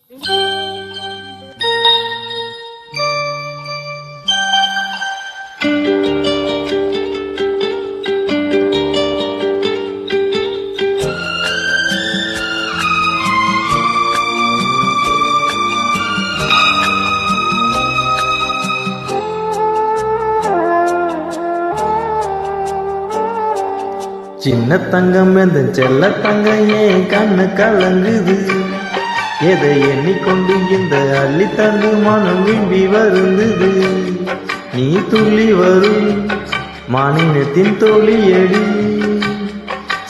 சின்ன தங்கம் எந்த செல்ல தங்கம் ஏன் கண்ணு கலங்குது, எதை எண்ணிக்கொண்டு இந்த அள்ளி தண்டு மனம் விம்பி வருந்தது. நீ துள்ளி வரும் மானினத்தின் தோழியடி,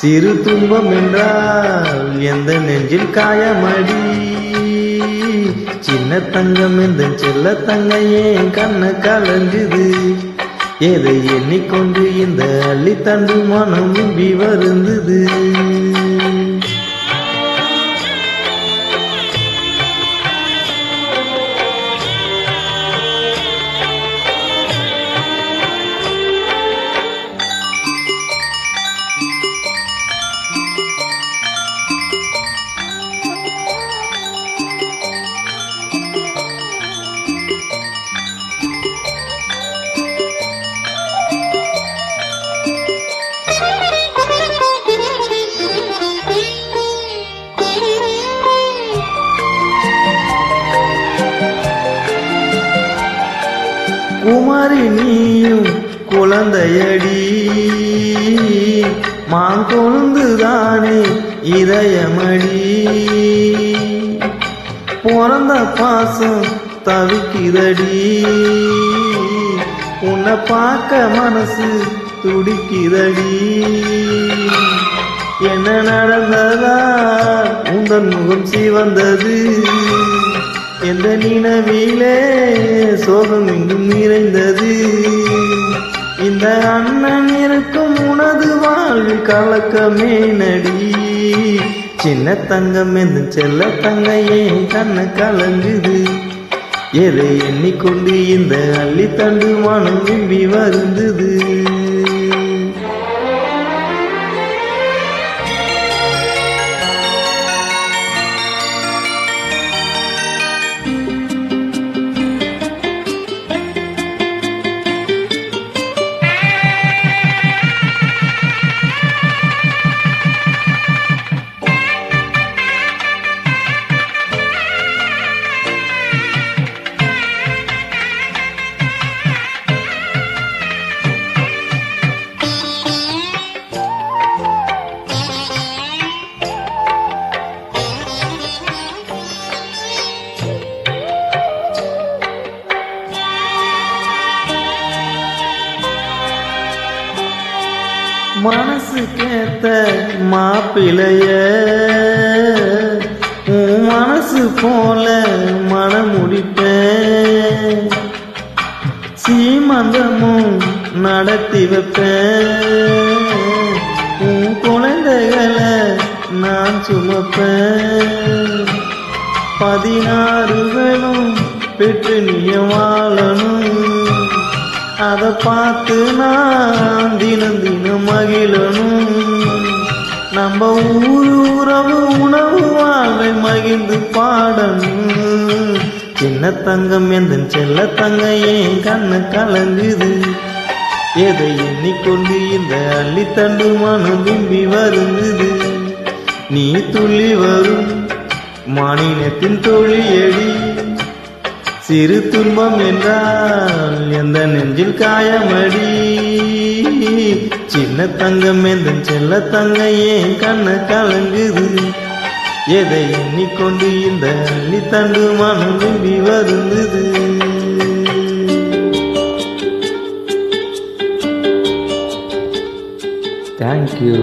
சிறு துன்பம் என்றால் எந்த நெஞ்சில் காயமடி. சின்ன தங்கம் எந்த செல்ல தங்கம் ஏன் கண்ணு கலங்குது, எதை எண்ணிக்கொண்டு இந்த அள்ளி தண்டு மனம் விம்பி வருந்தது. குமாரி நீயும் குழந்தையடி, மாங்கொழுந்துதானே இதயமடி. பிறந்த பாசம் தவிக்குதடி, உன்னை பார்க்க மனசு துடிக்குதடி. என்ன நடந்ததா உங்கள் முகம் சிவந்தது, எந்த நினைவிலே சோகம் எங்கும் நிறைந்தது. இந்த அண்ணன் இருக்கும் உனது வாழ்வில் கலக்கமே நடி. சின்ன தங்கம் எந்த செல்ல தங்கம் ஏன் கண்ணு கலங்குது, எதை எண்ணிக்கொண்டு இந்த அள்ளி தண்டு மனம் விம்பி வருந்தது. மனசு கேத்த மாப்பிளைய உன் மனசு போல மனம் முடிப்பேன், சீமந்தமும் நடத்தி வைப்பேன். உன் குழந்தைகளை நான் சுமப்பேன், 16 பெற்று நீ வாழணும். அதை பார்த்து நான் தினம் தினம் மகிழணும். நம்ம உறவு உணவு வாழ்வை மகிழ்ந்து பாடணும். சின்ன தங்கம் எந்த செல்ல தங்கம் ஏன் கண்ணு கலங்குது, எதை எண்ணிக்கொண்டு இந்த அள்ளி தண்டு மனம் விம்பி வருந்தது. நீ துள்ளி வரும் மானினத்தின் தோழியடி, சிறு துன்பம் என்றால் எந்த நெஞ்சில் காயமடி. சின்ன தங்கம் எந்த செல்ல தங்கம் ஏன் கண்ண கலங்குது, எதை எண்ணிக்கொண்டு இந்த அள்ளி தண்டு மனம் விம்பி வருந்தது. Thank you.